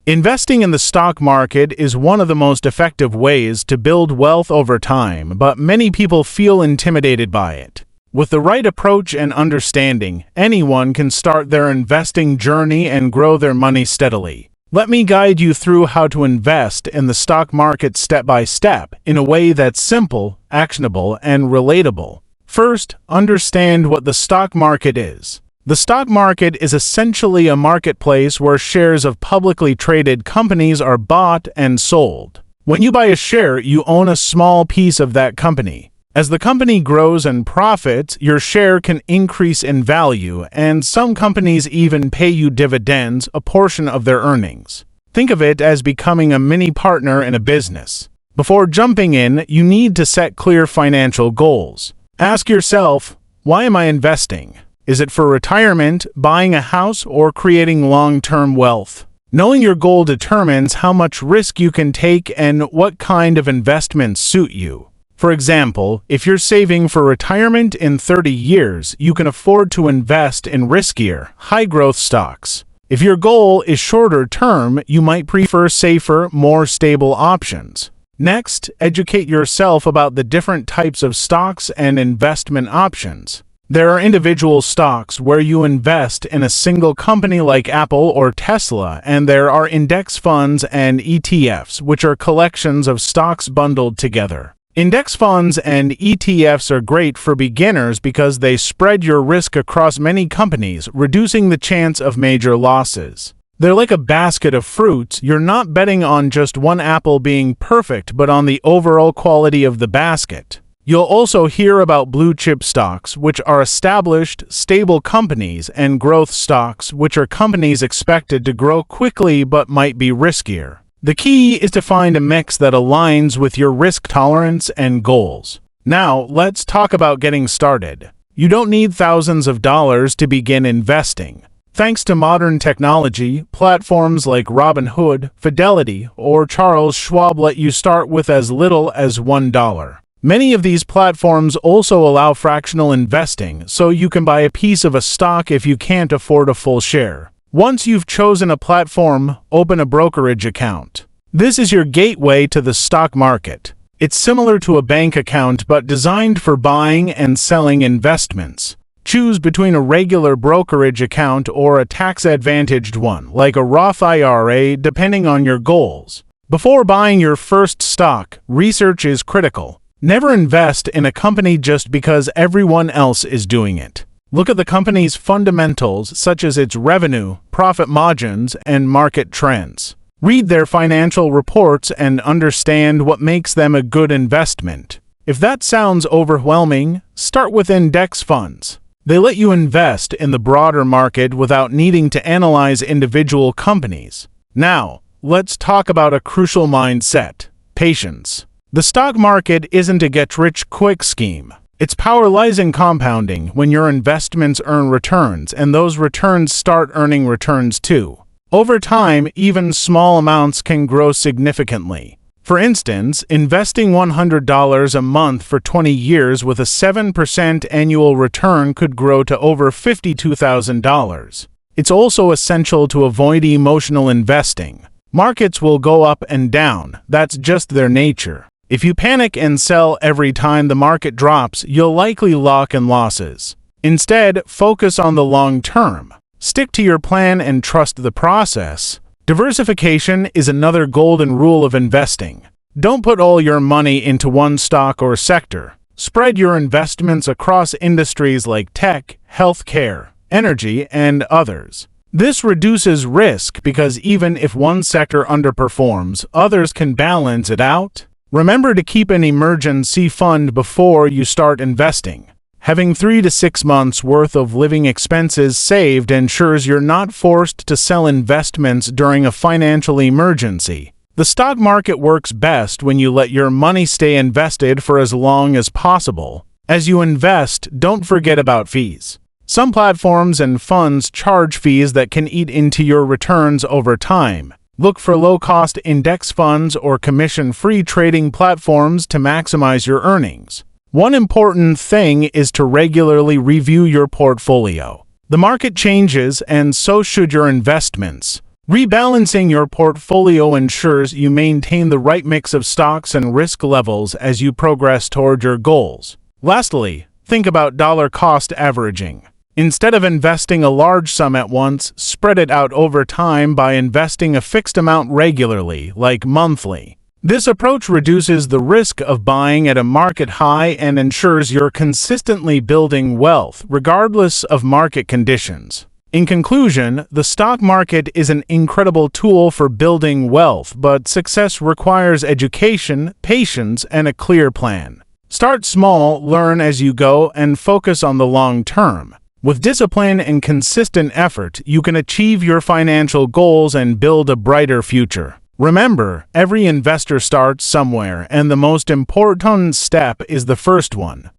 Investing in the stock market is one of the most effective ways to build wealth over time, but many people feel intimidated by it. With the right approach and understanding, anyone can start their investing journey and grow their money steadily. Let me guide you through how to invest in the stock market step by step in a way that's simple, actionable, and relatable. First, understand what the stock market is. The stock market is essentially a marketplace where shares of publicly traded companies are bought and sold. When you buy a share, you own a small piece of that company. As the company grows and profits, your share can increase in value, and some companies even pay you dividends, a portion of their earnings. Think of it as becoming a mini partner in a business. Before jumping in, you need to set clear financial goals. Ask yourself, why am I investing? Is it for retirement, buying a house, or creating long-term wealth? Knowing your goal determines how much risk you can take and what kind of investments suit you. For example, if you're saving for retirement in 30 years, you can afford to invest in riskier, high-growth stocks. If your goal is shorter term, you might prefer safer, more stable options. Next, educate yourself about the different types of stocks and investment options. There are individual stocks where you invest in a single company like Apple or Tesla, and there are index funds and ETFs, which are collections of stocks bundled together. Index funds and ETFs are great for beginners because they spread your risk across many companies, reducing the chance of major losses. They're like a basket of fruits. You're not betting on just one apple being perfect, but on the overall quality of the basket. You'll also hear about blue-chip stocks, which are established, stable companies, and growth stocks, which are companies expected to grow quickly but might be riskier. The key is to find a mix that aligns with your risk tolerance and goals. Now, let's talk about getting started. You don't need thousands of dollars to begin investing. Thanks to modern technology, platforms like Robinhood, Fidelity, or Charles Schwab let you start with as little as $1. Many of these platforms also allow fractional investing, so you can buy a piece of a stock if you can't afford a full share. Once you've chosen a platform, open a brokerage account. This is your gateway to the stock market. It's similar to a bank account but designed for buying and selling investments. Choose between a regular brokerage account or a tax-advantaged one, like a Roth IRA, depending on your goals. Before buying your first stock, research is critical. Never invest in a company just because everyone else is doing it. Look at the company's fundamentals, such as its revenue, profit margins, and market trends. Read their financial reports and understand what makes them a good investment. If that sounds overwhelming, start with index funds. They let you invest in the broader market without needing to analyze individual companies. Now, let's talk about a crucial mindset: patience. The stock market isn't a get-rich-quick scheme. Its power lies in compounding, when your investments earn returns, and those returns start earning returns too. Over time, even small amounts can grow significantly. For instance, investing $100 a month for 20 years with a 7% annual return could grow to over $52,000. It's also essential to avoid emotional investing. Markets will go up and down. That's just their nature. If you panic and sell every time the market drops, you'll likely lock in losses. Instead, focus on the long term. Stick to your plan and trust the process. Diversification is another golden rule of investing. Don't put all your money into one stock or sector. Spread your investments across industries like tech, healthcare, energy, and others. This reduces risk because even if one sector underperforms, others can balance it out. Remember to keep an emergency fund before you start investing. Having 3 to 6 months' worth of living expenses saved ensures you're not forced to sell investments during a financial emergency. The stock market works best when you let your money stay invested for as long as possible. As you invest, don't forget about fees. Some platforms and funds charge fees that can eat into your returns over time. Look for low-cost index funds or commission-free trading platforms to maximize your earnings. One important thing is to regularly review your portfolio. The market changes, and so should your investments. Rebalancing your portfolio ensures you maintain the right mix of stocks and risk levels as you progress toward your goals. Lastly, think about dollar cost averaging. Instead of investing a large sum at once, spread it out over time by investing a fixed amount regularly, like monthly. This approach reduces the risk of buying at a market high and ensures you're consistently building wealth, regardless of market conditions. In conclusion, the stock market is an incredible tool for building wealth, but success requires education, patience, and a clear plan. Start small, learn as you go, and focus on the long term. With discipline and consistent effort, you can achieve your financial goals and build a brighter future. Remember, every investor starts somewhere, and the most important step is the first one.